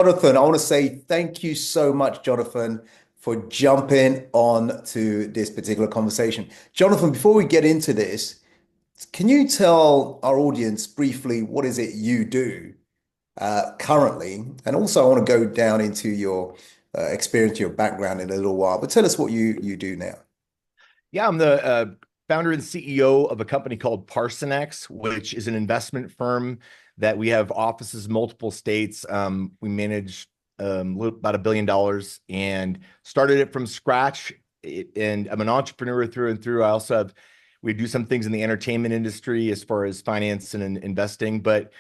Jonathan, I want to say thank you so much, Jonathan, for jumping on to this particular conversation. Jonathan, before we get into this, can you tell our audience briefly what is it you do currently? And also, I want to go down into your experience, your background in a little while, but tell us what you do now. Yeah, I'm the founder and CEO of a company called Parsonex, which is an investment firm that we have offices in multiple states. We manage about $1 billion and started it from scratch. And I'm an entrepreneur through and through. We do some things in the entertainment industry as far as finance and investing, but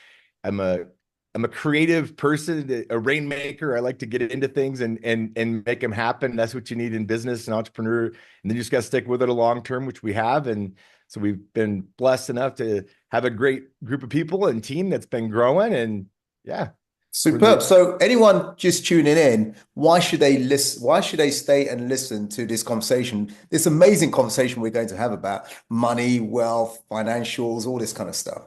I'm a I'm a creative person, a rainmaker. I like to get into things and make them happen. That's what you need in business and entrepreneur. And then you just got to stick with it a long term, which we have. And so we've been blessed enough to have a great group of people and team that's been growing. And yeah, Superb. So anyone just tuning in, why should they listen? Why should they stay and listen to this conversation? This amazing conversation we're going to have about money, wealth, financials, all this kind of stuff.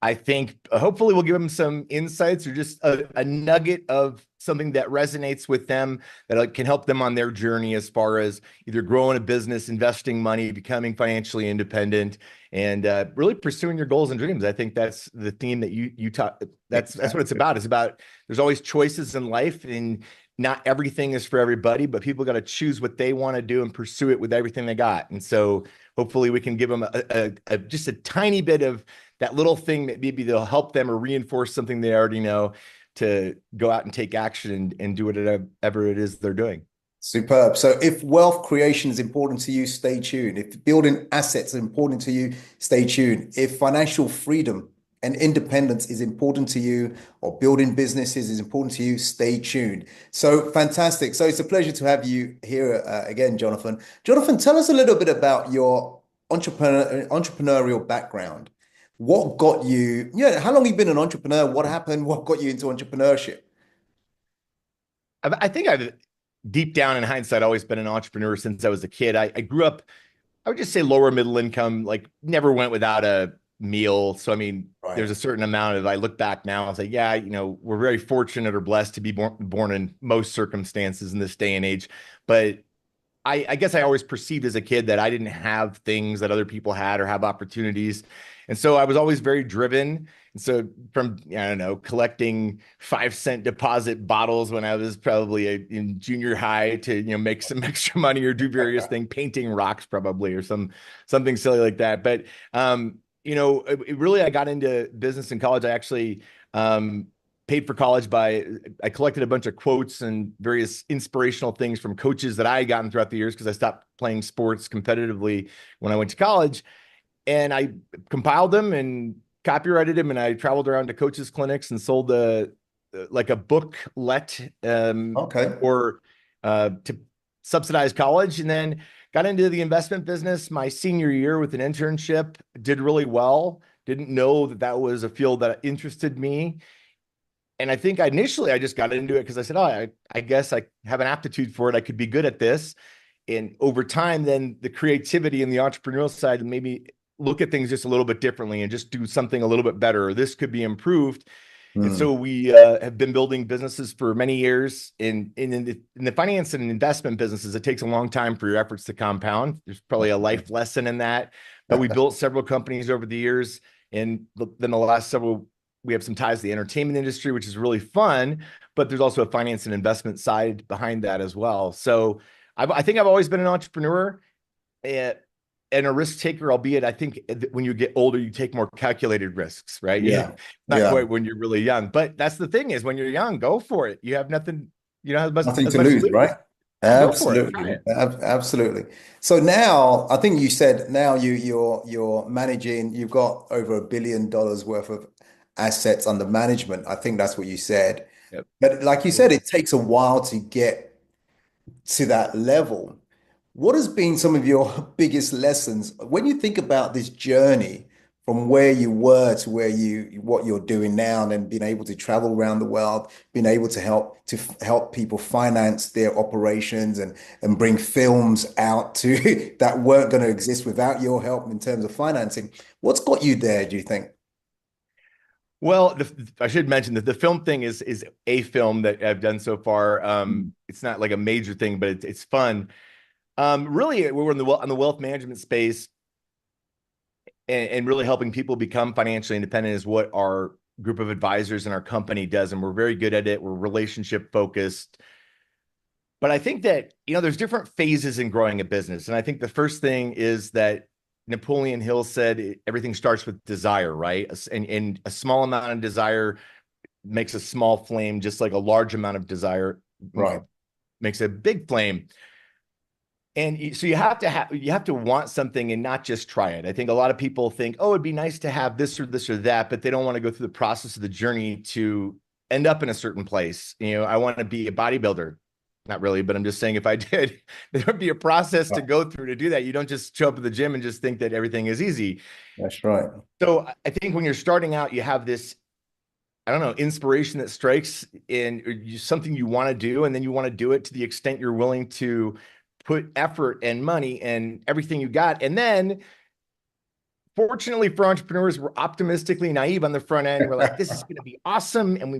I think hopefully we'll give them some insights or just a nugget of something that resonates with them that can help them on their journey as far as either growing a business, investing money, becoming financially independent, and really pursuing your goals and dreams. I think that's the theme that you talk. That's what it's about. It's about there's always choices in life, and not everything is for everybody, but people got to choose what they want to do and pursue it with everything they got. And so hopefully we can give them just a tiny bit of that little thing that maybe they'll help them or reinforce something they already know to go out and take action and do whatever it is they're doing. Superb. So if wealth creation is important to you, stay tuned. If building assets are important to you, stay tuned. If financial freedom and independence is important to you, or building businesses is important to you, stay tuned. So fantastic. So it's a pleasure to have you here again, Jonathan. Jonathan, tell us a little bit about your entrepreneurial background. What got you, how long have you been an entrepreneur? What happened? What got you into entrepreneurship? I think I've deep down in hindsight always been an entrepreneur since I was a kid. I grew up, I would just say lower middle income, like never went without a meal. So, I mean, Right. there's a certain amount of, I look back now, I was like, yeah, we're very fortunate or blessed to be born in most circumstances in this day and age. But I guess I always perceived as a kid that I didn't have things that other people had or have opportunities. And so I was always very driven. And so from, I don't know, collecting 5-cent deposit bottles when I was probably in junior high to, make some extra money or do various things, painting rocks probably or something silly like that. But, really, I got into business in college. I actually, paid for college I collected a bunch of quotes and various inspirational things from coaches that I had gotten throughout the years because I stopped playing sports competitively when I went to college. And I compiled them and copyrighted them. And I traveled around to coaches' clinics and sold like a booklet Okay. or to subsidize college. And then got into the investment business my senior year with an internship, did really well. Didn't know that was a field that interested me. And I think initially I just got into it because I said, oh, I guess I have an aptitude for it. I could be good at this. And over time, then the creativity and the entrepreneurial side made me look at things just a little bit differently and just do something a little bit better. Or this could be improved. And Hmm. so we have been building businesses for many years. In the finance and investment businesses, it takes a long time for your efforts to compound. There's probably a life lesson in that. But we built several companies over the years. And then the last several we have some ties to the entertainment industry, which is really fun, but there's also a finance and investment side behind that as well. So I think I've always been an entrepreneur and a risk taker, albeit I think when you get older, you take more calculated risks, right? Yeah. Not Yeah. quite when you're really young, but that's the thing is when you're young, go for it. You have nothing, you don't have Nothing as to much to lose, lose. right? Yeah, go for it. Try Absolutely. it. Absolutely. So now I think you said now you're managing, you've got over $1 billion worth of assets under management. I think that's what you said. Yep. But like you said, it takes a while to get to that level. What has been some of your biggest lessons when you think about this journey from where you were to what you're doing now, and then being able to travel around the world, being able to help people finance their operations and bring films out to that weren't going to exist without your help in terms of financing. What's got you there, do you think? Well, I should mention that the film thing is a film that I've done so far. Mm. It's not like a major thing, but it's fun. Really, we're in the on the wealth management space, and really helping people become financially independent is what our group of advisors in our company does, and we're very good at it. We're relationship focused. But I think that, there's different phases in growing a business. And I think the first thing is that Napoleon Hill said everything starts with desire, right? And a small amount of desire makes a small flame, just like a large amount of desire Right. makes a big flame. And so you have to want something and not just try it. I think a lot of people think, oh, it'd be nice to have this or this or that, but they don't want to go through the process of the journey to end up in a certain place. I want to be a bodybuilder. Not really, but I'm just saying if I did, there would be a process to Right. go through to do that. You don't just show up at the gym and just think that everything is easy. That's right. So I think when you're starting out, you have this, I don't know, inspiration that strikes in something you want to do, and then you want to do it to the extent you're willing to put effort and money and everything you got. And then fortunately for entrepreneurs, we're optimistically naive on the front end. We're like, this is going to be awesome. And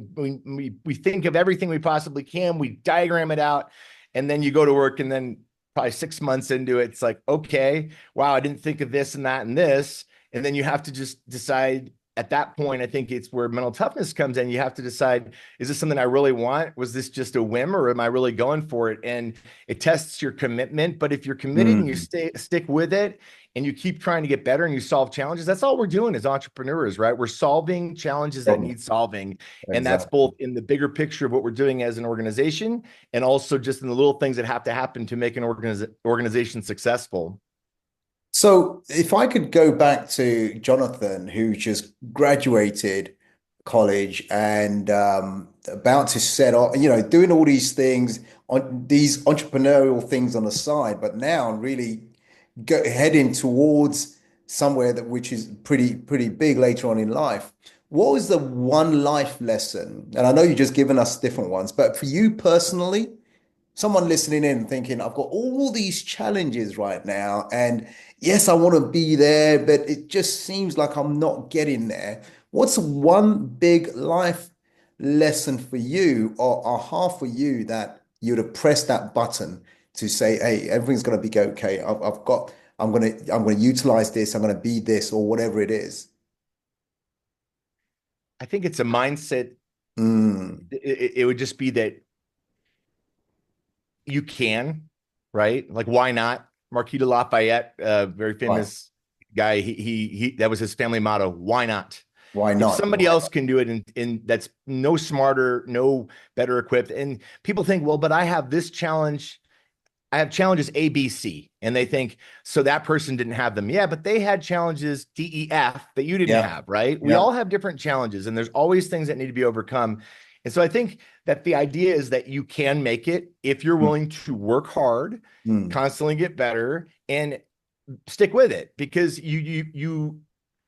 we think of everything we possibly can. We diagram it out. And then you go to work, and then probably 6 months into it, it's like, okay, wow, I didn't think of this and that and this. And then you have to just decide at that point. I think it's where mental toughness comes in. You have to decide, is this something I really want? Was this just a whim, or am I really going for it? And it tests your commitment. But if you're committed and you Mm. stick with it, and you keep trying to get better and you solve challenges, that's all we're doing as entrepreneurs, right? We're solving challenges that Problem. need solving. And that's Exactly. both in the bigger picture of what we're doing as an organization, and also just in the little things that have to happen to make an organization successful. So if I could go back to Jonathan, who just graduated college and about to set off, doing all these things on these entrepreneurial things on the side, but now really heading towards somewhere that which is pretty big later on in life. What was the one life lesson? And I know you've just given us different ones, but for you personally, someone listening in thinking, I've got all these challenges right now, and yes, I want to be there, but it just seems like I'm not getting there. What's one big life lesson for you or aha for you that you'd have pressed that button to say, hey, everything's going to be okay. I'm going to utilize this. I'm going to be this or whatever it is. I think it's a mindset. Mm, It would just be that you can, right? Like, why not? Marquis de Lafayette, very right. famous guy. He that was his family motto. Why not? Why If not? somebody else can do it, and that's no smarter, no better equipped, and people think, well, but I have this challenge. I have challenges A, B, C, and they think, so that person didn't have them. Yeah, but they had challenges D, E, F that you didn't Yeah. have, right? We Yeah. all have different challenges, and there's always things that need to be overcome. And so I think that the idea is that you can make it if you're Mm, willing to work hard, mm, constantly get better, and stick with it, because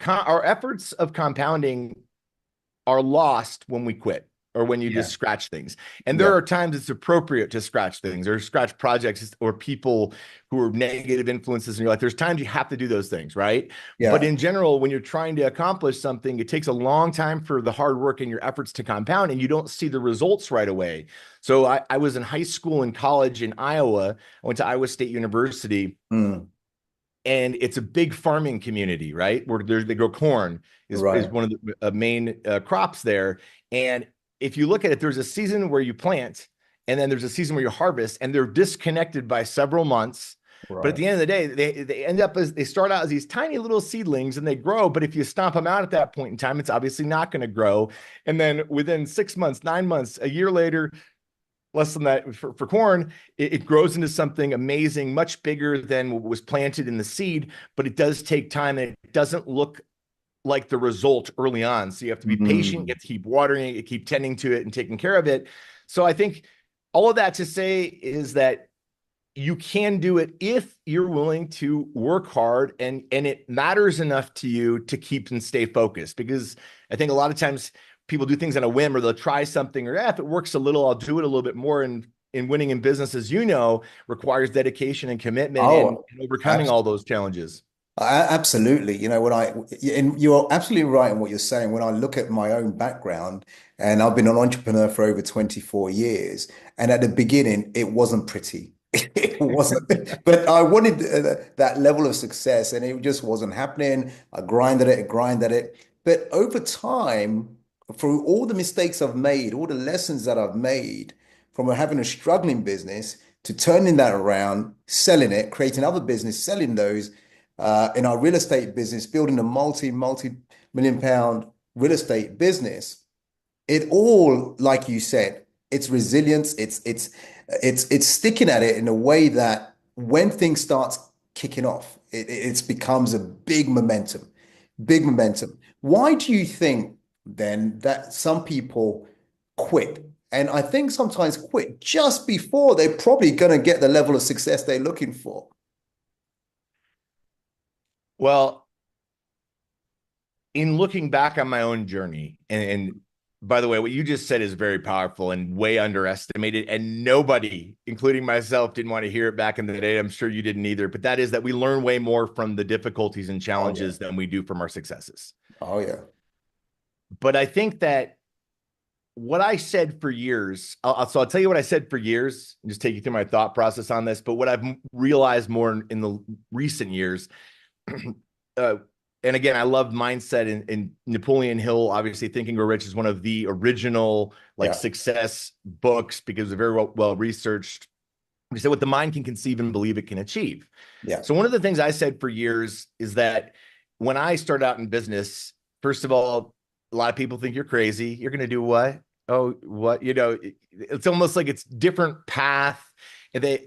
our efforts of compounding are lost when we quit, or when you yeah. just scratch things. And there Yeah. are times it's appropriate to scratch things, or scratch projects, or people who are negative influences in your life. There's times you have to do those things, right? But Yeah. in general, when you're trying to accomplish something, it takes a long time for the hard work and your efforts to compound, and you don't see the results right away. So I was in high school and college in Iowa. I went to Iowa State University, Mm, and it's a big farming community, right? Where they grow corn is right. one of the main crops there. And if you look at it, there's a season where you plant, and then there's a season where you harvest, and they're disconnected by several months. But at Right. the end of the day, they end up as, they start out as these tiny little seedlings, and they grow. But if you stomp them out at that point in time, it's obviously not going to grow. And then within 6 months, 9 months, a year later, less than that for corn, it grows into something amazing, much bigger than what was planted in the seed. But it does take time, and it doesn't look like the result early on. So you have to be patient, you Mm, have to keep watering it, you keep tending to it and taking care of it. So I think all of that to say is that you can do it if you're willing to work hard, and it matters enough to you to keep and stay focused. Because I think a lot of times people do things on a whim, or they'll try something, or if it works a little, I'll do it a little bit more. And in winning in business, as you know, requires dedication and commitment, and oh, overcoming all those challenges. Absolutely. And you're absolutely right in what you're saying. When I look at my own background, and I've been an entrepreneur for over 24 years, and at the beginning, it wasn't pretty. It wasn't, but I wanted that level of success, and it just wasn't happening. I grinded it. But over time, through all the mistakes I've made, all the lessons that I've made from having a struggling business to turning that around, selling it, creating other business, selling those in our real estate business, building a multi-million pound real estate business, it all, like you said, it's resilience. It's sticking at it in a way that when things starts kicking off, it becomes a big momentum, big momentum. Why do you think then that some people quit? And I think sometimes quit just before they're probably going to get the level of success they're looking for. Well, in looking back on my own journey, and by the way, what you just said is very powerful and way underestimated. And nobody, including myself, didn't want to hear it back in the day. I'm sure you didn't either. But that is that we learn way more from the difficulties and Oh yeah. challenges than we do from our successes. Oh yeah. But I think that what I said for years, so I'll tell you what I said for years, and just take you through my thought process on this. But what I've realized more in the recent years, uh, and again, I love mindset and Napoleon Hill, obviously Think and Grow Rich is one of the original like Yeah. success books because they're very well researched. We said what the mind can conceive and believe it can achieve. Yeah. So one of the things I said for years is that when I started out in business, first of all, a lot of people think you're crazy. You're going to do what? Oh, what? It's almost like it's different path. And they,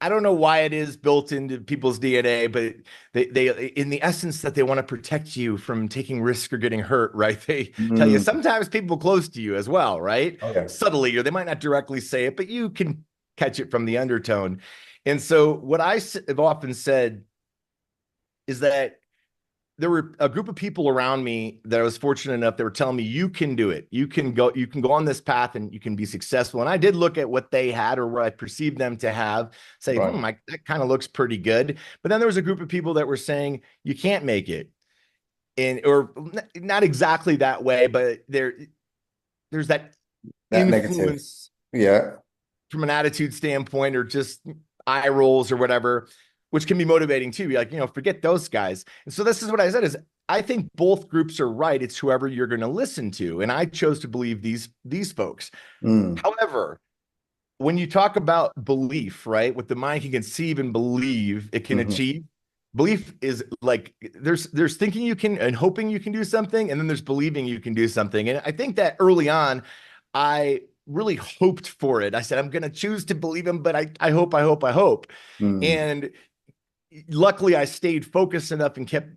I don't know why it is built into people's DNA, but they in the essence that they want to protect you from taking risk or getting hurt, right? They tell you Mm. sometimes people close to you as well, right? Okay. Subtly, or they might not directly say it, but you can catch it from the undertone. And so what I have often said is that there were a group of people around me that I was fortunate enough that were telling me, you can do it. You can go on this path and you can be successful. And I did look at what they had or what I perceived them to have, say, Right. that kind of looks pretty good. But then there was a group of people that were saying, you can't make it. And or not exactly that way, but there's that That negative. influence Yeah. from an attitude standpoint or just eye rolls or whatever, which can be motivating too. Be like, forget those guys. And so this is what I said is I think both groups are right. It's whoever you're going to listen to. And I chose to believe these folks. Mm. However, when you talk about belief, right, what the mind can conceive and believe it can Hmm. achieve, belief is like there's thinking you can and hoping you can do something, and then there's believing you can do something. And I think that early on, I really hoped for it. I said, I'm going to choose to believe him, but I hope. Mm. And luckily I stayed focused enough and kept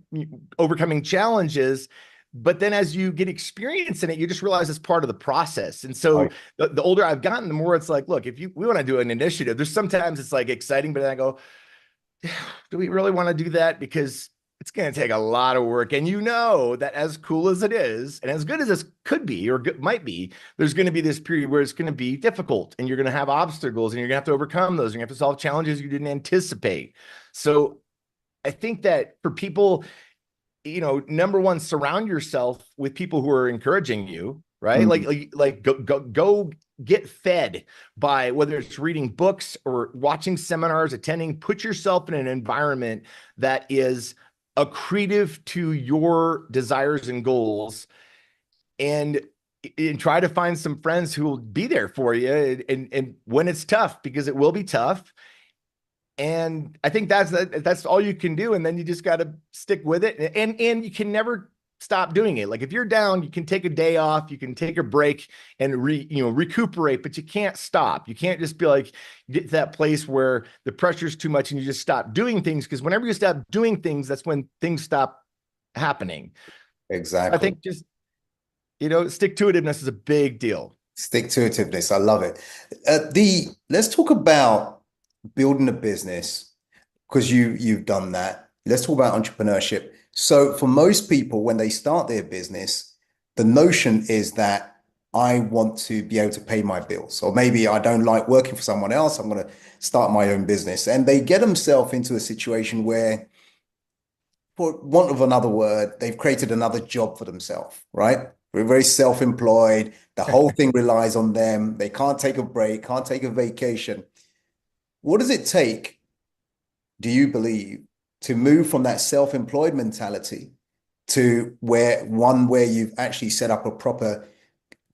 overcoming challenges. But then as you get experience in it, you just realize it's part of the process. And so Right. the older I've gotten, the more it's like, look, if we want to do an initiative, there's sometimes it's like exciting, but then I go, do we really want to do that? Because it's going to take a lot of work. And that as cool as it is, and as good as this could be or might be, there's going to be this period where it's going to be difficult and you're going to have obstacles and you're going to have to overcome those. And you have to solve challenges you didn't anticipate. So I think that for people, number one, surround yourself with people who are encouraging you, right? Mm. Like go get fed by whether it's reading books or watching seminars, attending, put yourself in an environment that is accretive to your desires and goals and try to find some friends who will be there for you and when it's tough because it will be tough. And I think that's all you can do. And then you just got to stick with it. And you can never stop doing it. Like if you're down, you can take a day off, you can take a break and recuperate, but you can't stop. You can't just be like, get to that place where the pressure's too much and you just stop doing things. Because whenever you stop doing things, that's when things stop happening. I Exactly. think just, stick to itiveness is a big deal. Stick to itiveness. I love it. Let's talk about building a business because you've done that. Let's talk about entrepreneurship. So for most people, when they start their business, the notion is that I want to be able to pay my bills. Or maybe I don't like working for someone else. I'm going to start my own business. And they get themselves into a situation where, for want of another word, they've created another job for themselves, right? We're very self-employed. The whole thing relies on them. They can't take a break, can't take a vacation. What does it take, do you believe, to move from that self-employed mentality to where you've actually set up a proper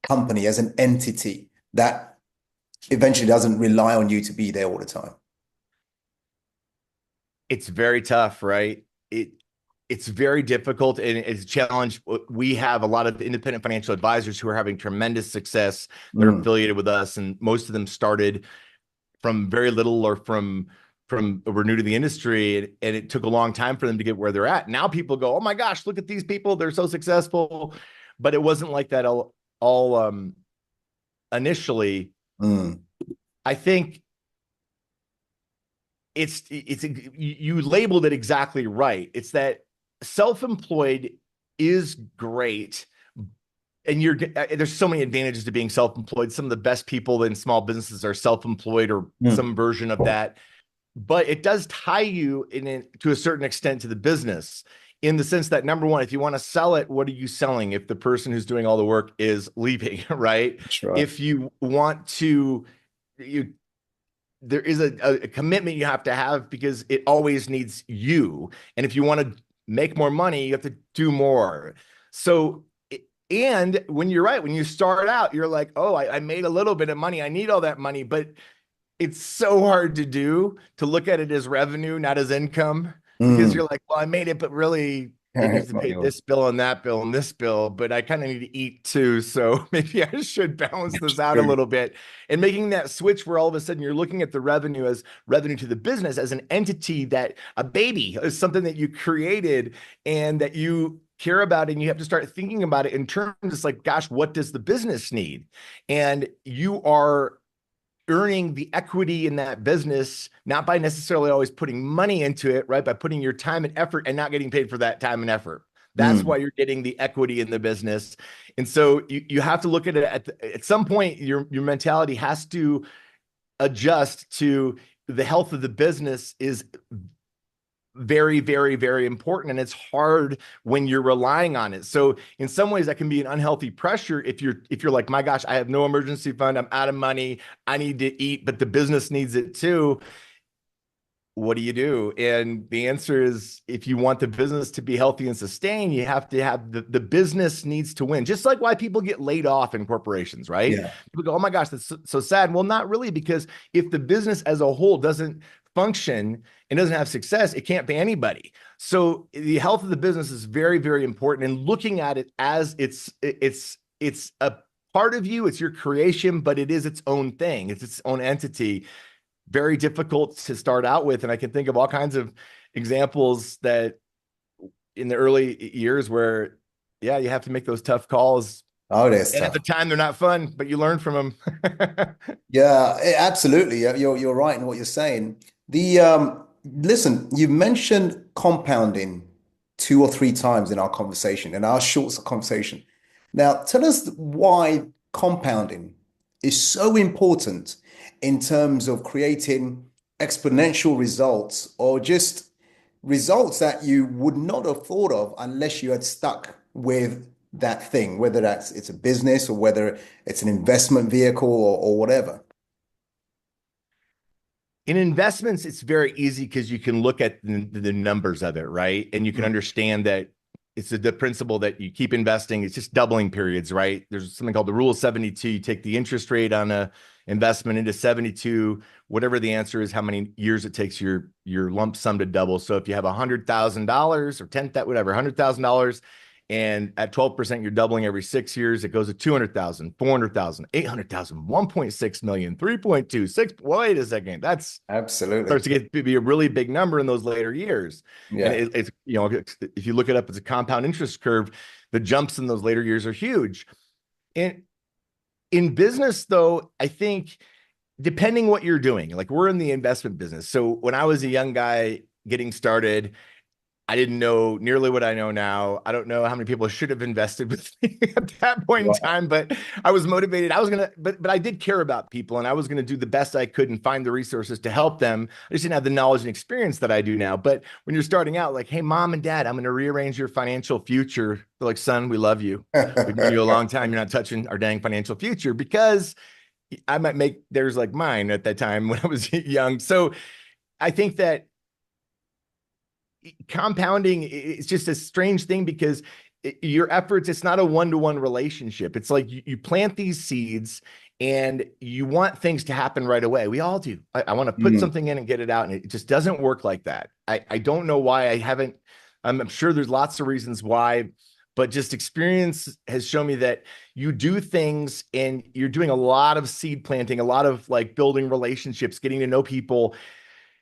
company as an entity that eventually doesn't rely on you to be there all the time? It's very tough, right? It's very difficult and it's a challenge. We have a lot of independent financial advisors who are having tremendous success that are Mm, affiliated with us, and most of them started from very little or from were new to the industry, and it took a long time for them to get where they're at. Now people go, "Oh my gosh, look at these people! They're so successful," but it wasn't like that all initially. mm, I think it's you labeled it exactly right. It's that self-employed is great, and there's so many advantages to being self-employed. Some of the best people in small businesses are self-employed or mm. some version of that, but it does tie you to a certain extent to the business, in the sense that, number one, if you want to sell it, what are you selling if the person who's doing all the work is leaving? Right? That's right. If you want to, you there is a commitment you have to have, because it always needs you. And if you want to make more money, you have to do more. So, and when you're right, when you start out, you're like, oh, I made a little bit of money. I need all that money. But it's so hard to look at it as revenue, not as income, because Mm. you're like, well, I made it, but really it needs It's to not pay yours. this bill and that bill and this bill, but I kind of need to eat too. So maybe I should balance this out a True. little bit. And making that switch where all of a sudden you're looking at the revenue as revenue to the business, as an entity, that a baby is something that you created and that you care about, and you have to start thinking about it in terms of like, gosh, what does the business need? And you are earning the equity in that business, not by necessarily always putting money into it, right? By putting your time and effort and not getting paid for that time and effort. That's Mm. why you're getting the equity in the business. And so you have to look at it at some point, your mentality has to adjust to the health of the business is very, very, very important. And it's hard when you're relying on it. So in some ways that can be an unhealthy pressure if you're like, my gosh, I have no emergency fund, I'm out of money, I need to eat, but the business needs it too. What do you do? And the answer is, if you want the business to be healthy and sustain, you have to have the business needs to win. Just like why people get laid off in corporations, right? Yeah. People go, oh my gosh, that's so sad. Well, not really, because if the business as a whole doesn't function and doesn't have success, it can't pay anybody. So the health of the business is very, very important. And looking at it as it's a part of you, it's your creation, but it is its own thing. It's its own entity. Very difficult to start out with. And I can think of all kinds of examples that in the early years where, yeah, you have to make those tough calls. Oh, that's And at the tough. time, they're not fun, but you learn from them. Yeah, absolutely. You're right in what you're saying. Listen, you mentioned compounding two or three times in our conversation, in our short conversation. Now, tell us why compounding is so important in terms of creating exponential results, or just results that you would not have thought of unless you had stuck with that thing, whether it's a business or whether it's an investment vehicle, or whatever. In investments, it's very easy because you can look at the numbers of it, right? And you can Mm. understand that it's the principle that you keep investing. It's just doubling periods, right? There's something called the rule of 72. You take the interest rate on a investment into 72, whatever the answer is, how many years it takes your lump sum to double. So if you have $100,000 or 10, whatever, $100,000, and at 12%, you're doubling every 6 years. It goes to 200,000, 400,000, 800,000, 1.6 million, 3.26. Wait a second. That's Absolutely. starts to get to be a really big number in those later years. And Yeah. it's, if you look it up as a compound interest curve, the jumps in those later years are huge. And in business, though, I think depending what you're doing, like we're in the investment business. So when I was a young guy getting started, I didn't know nearly what I know now. I don't know how many people should have invested with me at that point in time, but I was motivated. I was gonna, but I did care about people, and I was gonna do the best I could and find the resources to help them. I just didn't have the knowledge and experience that I do now. But when you're starting out, like, hey, mom and dad, I'm gonna rearrange your financial future. They're like, son, we love you. We've known you a long time. You're not touching our dang financial future, because I might make theirs like mine at that time when I was young. So I think that compounding is just a strange thing, because your efforts, it's not a one-to-one relationship. It's like you plant these seeds and you want things to happen right away. We all do. I want to put something in and get it out, and it just doesn't work like that. I don't know why. I haven't, I'm sure there's lots of reasons why, but just experience has shown me that you do things and you're doing a lot of seed planting, a lot of like building relationships, getting to know people.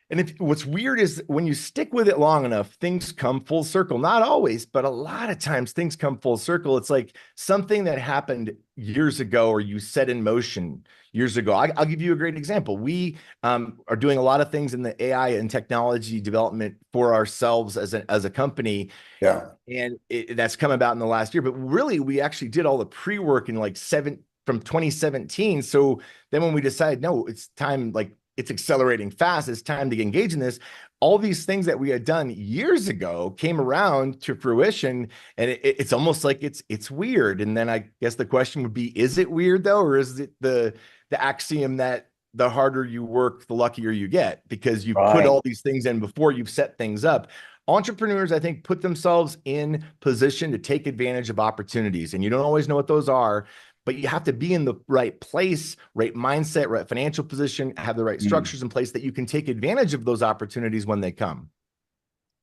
And what's weird is when you stick with it long enough, things come full circle. Not always, but a lot of times things come full circle. It's like something that happened years ago or you set in motion years ago. I'll give you a great example. We are doing a lot of things in the AI and technology development for ourselves as a company. Yeah. And that's come about in the last year. But really, we actually did all the pre-work in like from 2017. So then when we decided, no, it's time, like, it's accelerating fast, it's time to engage in this, all these things that we had done years ago came around to fruition. And it's almost like it's weird. And then I guess the question would be, is it weird though? Or is it the axiom that the harder you work, the luckier you get, because you've put all these things in before, you've set things up. Entrepreneurs, I think, put themselves in position to take advantage of opportunities. And you don't always know what those are, but you have to be in the right place, right mindset, right financial position, have the right structures in place that you can take advantage of those opportunities when they come.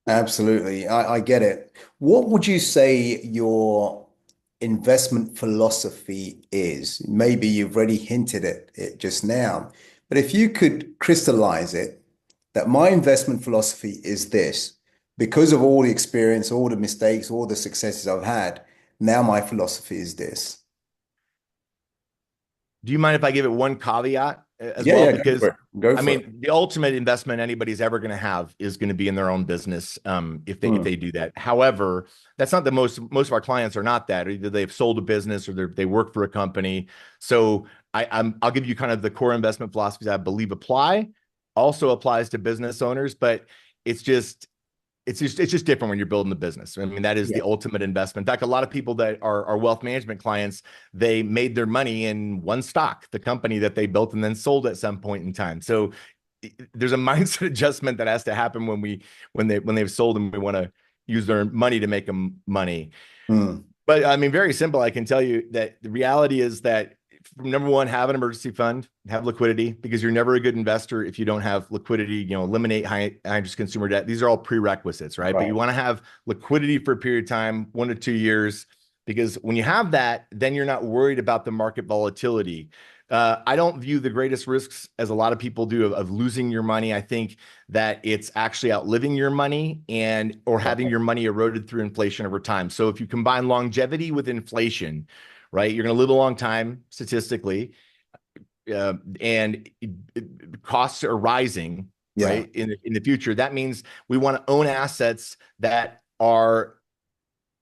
Absolutely. I get it. What would you say your investment philosophy is? Maybe you've already hinted at it just now, but if you could crystallize it, that my investment philosophy is this, because of all the experience, all the mistakes, all the successes I've had, now my philosophy is this. Do you mind if I give it one caveat as Yeah, well? yeah, Because go I for it. mean, the ultimate investment anybody's ever going to have is going to be in their own business, if they do that. However, that's not the most of our clients are not that. Either they've sold a business or they work for a company. So I'll give you kind of the core investment philosophies I believe apply. Also applies to business owners, but it's just it's just different when you're building the business. I mean, that is the ultimate investment. In fact, a lot of people that are wealth management clients, they made their money in one stock, the company that they built and then sold at some point in time. So there's a mindset adjustment that has to happen when they've sold and we want to use their money to make them money. But I mean, very simple. I can tell you that the reality is that, number one, have an emergency fund, have liquidity, because you're never a good investor if you don't have liquidity. Eliminate high interest consumer debt. These are all prerequisites, right? But you want to have liquidity for a period of time, 1 to 2 years, because when you have that, then you're not worried about the market volatility. I don't view the greatest risks, as a lot of people do, of losing your money. I think that it's actually outliving your money or having your money eroded through inflation over time. So if you combine longevity with inflation, right, you're going to live a long time statistically, and costs are rising, right, in the future. That means we want to own assets that are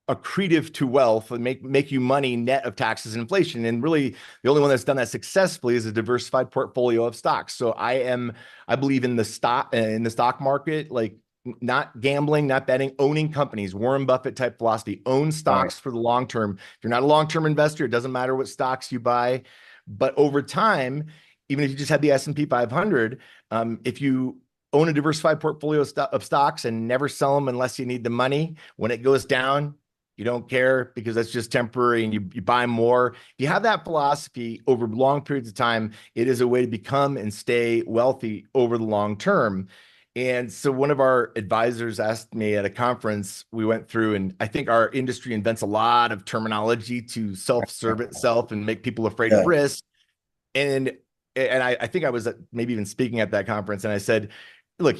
accretive to wealth and make you money net of taxes and inflation. And really, the only one that's done that successfully is a diversified portfolio of stocks. So I believe in the stock market, like not gambling, not betting, owning companies, Warren Buffett type philosophy, own stocks for the long term. If you're not a long-term investor, it doesn't matter what stocks you buy, but over time, even if you just had the S&P 500, if you own a diversified portfolio of stocks and never sell them unless you need the money, when it goes down, you don't care because that's just temporary, and you buy more. If you have that philosophy over long periods of time, it is a way to become and stay wealthy over the long term. And so one of our advisors asked me at a conference we went through, and I think our industry invents a lot of terminology to self-serve itself and make people afraid of risk. And I think I was maybe even speaking at that conference, and I said, look,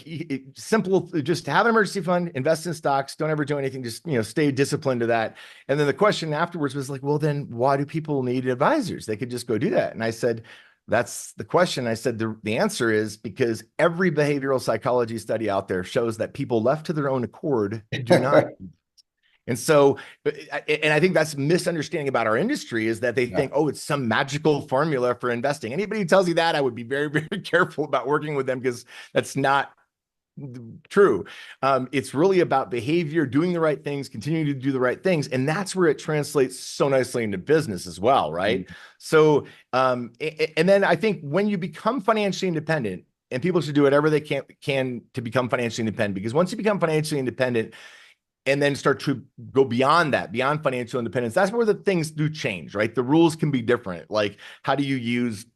simple, just have an emergency fund, invest in stocks, don't ever do anything, just, stay disciplined to that. And then the question afterwards was like, well, then why do people need advisors? They could just go do that. And I said, That's the question. I said the answer is because every behavioral psychology study out there shows that people left to their own accord do not. And so, and I think that's misunderstanding about our industry is that they Yeah. think, oh, it's some magical formula for investing. Anybody who tells you that, I would be very, very careful about working with them because that's not true. It's really about behavior, doing the right things, continuing to do the right things. And that's where it translates so nicely into business as well, right? So, and then I think when you become financially independent, and people should do whatever they can to become financially independent, because once you become financially independent, and then start to go beyond that, beyond financial independence, that's where the things do change, right? The rules can be different. Like, how do you use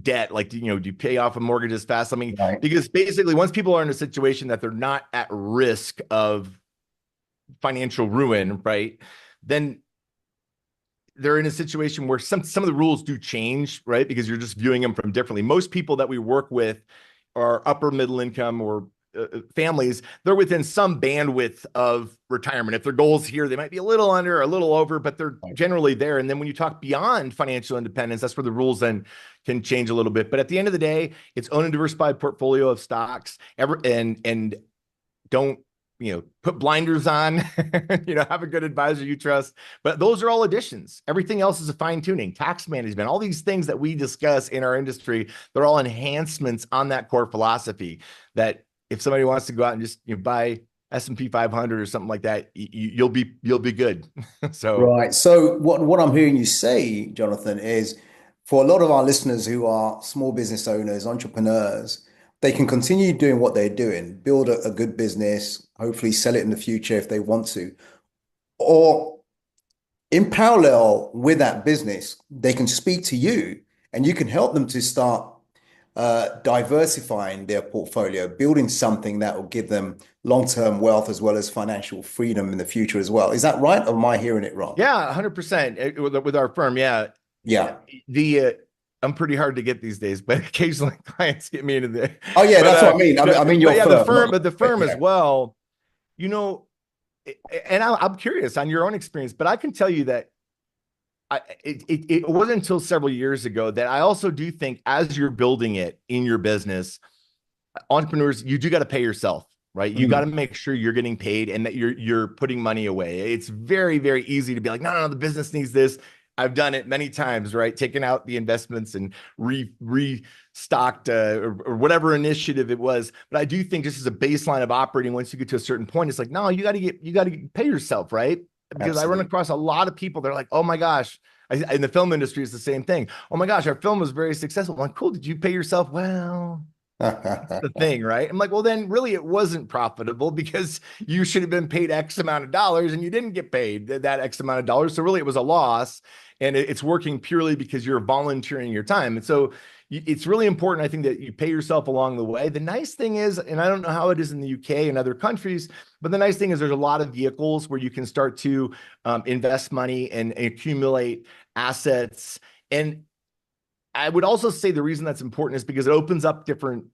debt? Like, do you pay off a mortgage as fast? I mean, Right. because basically once people are in a situation that they're not at risk of financial ruin, right? Then they're in a situation where some of the rules do change, right? Because you're just viewing them from differently. Most people that we work with are upper middle income or families. They're within some bandwidth of retirement. If their goals here, they might be a little under or a little over, but they're Right. generally there. And then when you talk beyond financial independence, that's where the rules then can change a little bit. But at the end of the day, it's own a diversified portfolio of stocks and don't put blinders on, have a good advisor you trust. But those are all additions. Everything else is a fine tuning, tax management, all these things that we discuss in our industry. They're all enhancements on that core philosophy that if somebody wants to go out and just buy S&P 500 or something like that, you'll be good. So Right. So what I'm hearing you say, Jonathan, is for a lot of our listeners who are small business owners, entrepreneurs, they can continue doing what they're doing, build a good business, hopefully sell it in the future if they want to. Or in parallel with that business, they can speak to you and you can help them to start diversifying their portfolio, building something that will give them long-term wealth as well as financial freedom in the future as well. Is that right? Or am I hearing it wrong? yeah, 100% with our firm. Yeah. Yeah. The I'm pretty hard to get these days, but occasionally clients get me into the Oh yeah, but that's what I mean. I mean but your yeah, firm, not the firm as yeah. well, you know, and I'm curious on your own experience, but I can tell you that it wasn't until several years ago that I also do think as you're building it in your business, entrepreneurs, you do got to pay yourself, right? You got to Mm, make sure you're getting paid and that you're putting money away. It's very, very easy to be like, no, the business needs this. I've done it many times, right? Taking out the investments and restocked or whatever initiative it was. But I do think just as a baseline of operating, once you get to a certain point, it's like, no, you got to pay yourself, right? Because I run absolutely. across a lot of people. They're like, oh my gosh, in the film industry, it's the same thing. Oh my gosh, our film was very successful. I'm like, cool. Did you pay yourself? Well, that's the thing, right? I'm like, well, then really it wasn't profitable because you should have been paid X amount of dollars and you didn't get paid that X amount of dollars. So really it was a loss and it's working purely because you're volunteering your time. And so it's really important, I think, that you pay yourself along the way. The nice thing is, and I don't know how it is in the UK and other countries, but the nice thing is there's a lot of vehicles where you can start to invest money and accumulate assets. And I would also say the reason that's important is because it opens up different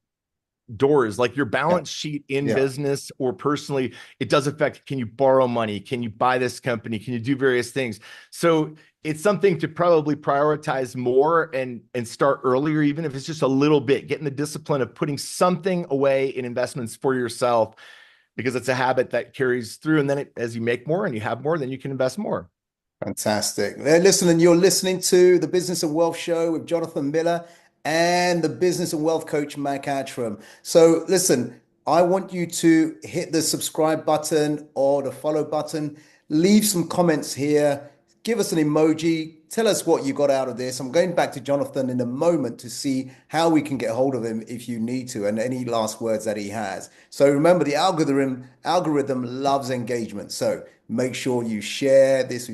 doors, like your Yeah, balance sheet in yeah, business or personally. It does affect, can you borrow money? Can you buy this company? Can you do various things? So it's something to probably prioritize more and start earlier, even if it's just a little bit, getting the discipline of putting something away in investments for yourself, because it's a habit that carries through. And then as you make more and you have more, then you can invest more. fantastic. Listen, and you're listening to the Business and Wealth Show with Jonathan Miller and the Business and Wealth Coach, Mac Attram. So listen, I want you to hit the subscribe button or the follow button. Leave some comments here. Give us an emoji. Tell us what you got out of this. I'm going back to Jonathan in a moment to see how we can get hold of him if you need to, and any last words that he has. So remember, the algorithm loves engagement. So make sure you share this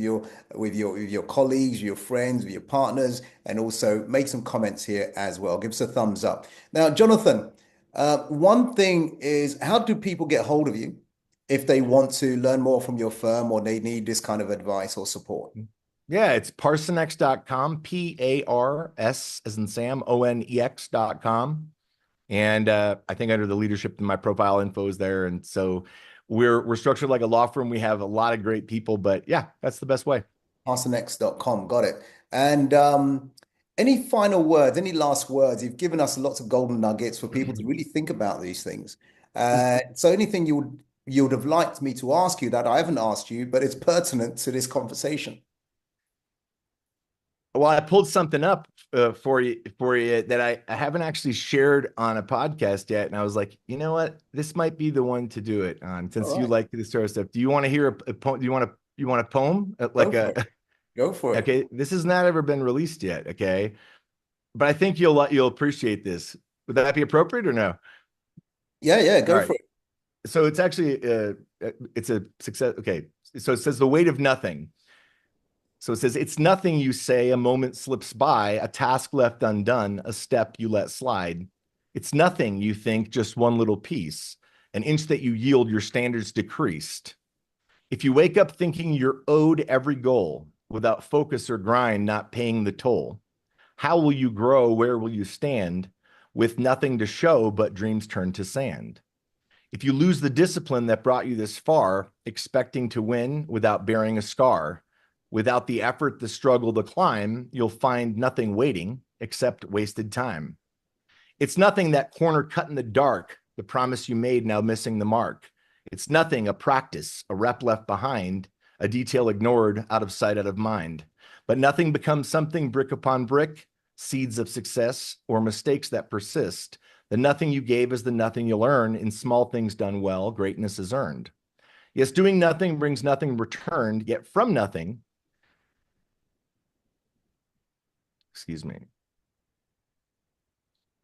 with your colleagues, your friends, with your partners, and also make some comments here as well. Give us a thumbs up. Now, Jonathan, one thing is, how do people get hold of you if they want to learn more from your firm or they need this kind of advice or support? Yeah, it's parsonex.com, PARS as in Sam, ONEX.com. And I think under the leadership, my profile info is there. And so we're structured like a law firm. We have a lot of great people, but yeah, that's the best way. Parsonex.com. Got it. And Any final words, any last words? You've given us lots of golden nuggets for people to really think about these things. So anything you would have liked me to ask you that I haven't asked you, but it's pertinent to this conversation. Well, I pulled something up for you that I haven't actually shared on a podcast yet, and I was like, you know what, this might be the one to do it on, All since you right, like this sort of stuff. Do you want to hear a poem? Do you want a poem? go Like for a it. Go for it. okay, this has not ever been released yet. Okay, but I think you'll appreciate this. Would that be appropriate or no? Yeah, yeah, All go right. for it. So it's actually it's a success. Okay, so it says the weight of nothing. So it says, it's nothing you say, a moment slips by, a task left undone, a step you let slide. It's nothing you think, just one little piece, an inch that you yield, your standards decreased. If you wake up thinking you're owed every goal, without focus or grind, not paying the toll, how will you grow? Where will you stand? With nothing to show but dreams turned to sand. If you lose the discipline that brought you this far, expecting to win without bearing a scar, without the effort, the struggle, the climb, you'll find nothing waiting except wasted time. It's nothing, that corner cut in the dark, the promise you made now missing the mark. It's nothing, a practice, a rep left behind, a detail ignored, out of sight, out of mind. But nothing becomes something brick upon brick, seeds of success or mistakes that persist. The nothing you gave is the nothing you'll earn. In small things done well, greatness is earned. Yes, doing nothing brings nothing returned, yet from nothing, excuse me,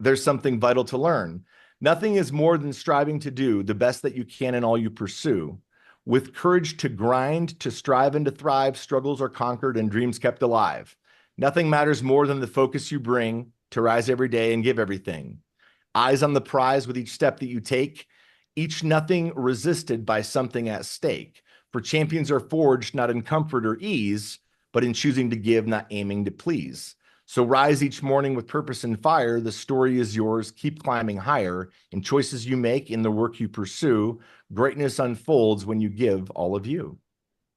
there's something vital to learn. Nothing is more than striving to do the best that you can in all you pursue. With courage to grind, to strive and to thrive, struggles are conquered and dreams kept alive. Nothing matters more than the focus you bring to rise every day and give everything. Eyes on the prize with each step that you take, each nothing resisted by something at stake. For champions are forged not in comfort or ease, but in choosing to give, not aiming to please. So rise each morning with purpose and fire. The story is yours. Keep climbing higher in choices you make, in the work you pursue. Greatness unfolds when you give all of you.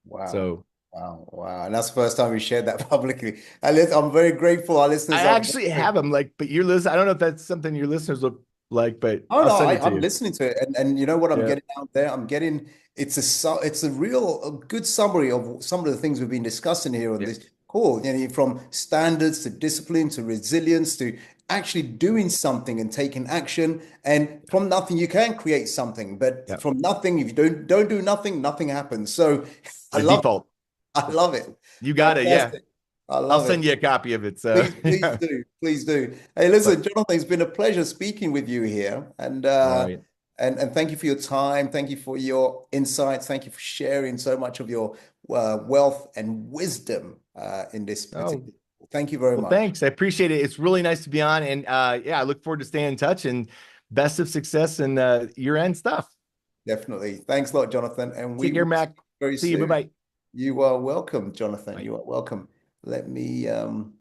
Wow. So Wow. Wow. And that's the first time we shared that publicly. I'm very grateful. Our I listeners are actually have them, like, but your listen, I don't know if that's something your listeners look like, but Oh I'll no, send it to I'm you. listening to it, and you know what I'm Yeah. getting out there? I'm getting it's a real a good summary of some of the things we've been discussing here on Yeah. this call. You know, from standards to discipline to resilience to actually doing something and taking action. And from nothing, you can create something, but Yeah. from nothing, if you don't do nothing, nothing happens. So I The love default. I love it. You got it. Yeah. Fantastic. I I'll love send it. you a copy of it. So Please, please yeah. do. Please do. Hey, But listen, Jonathan, it's been a pleasure speaking with you here. all right. And thank you for your time. Thank you for your insights. Thank you for sharing so much of your wealth and wisdom in this Oh, particular. Thank you very well, much. thanks. I appreciate it. It's really nice to be on. And yeah, I look forward to staying in touch, and best of success and year-end stuff. Definitely. Thanks a lot, Jonathan. And we Take care, will see Mac. you very See you. soon. Bye-bye. You are welcome, Jonathan. Bye. You are welcome. Let me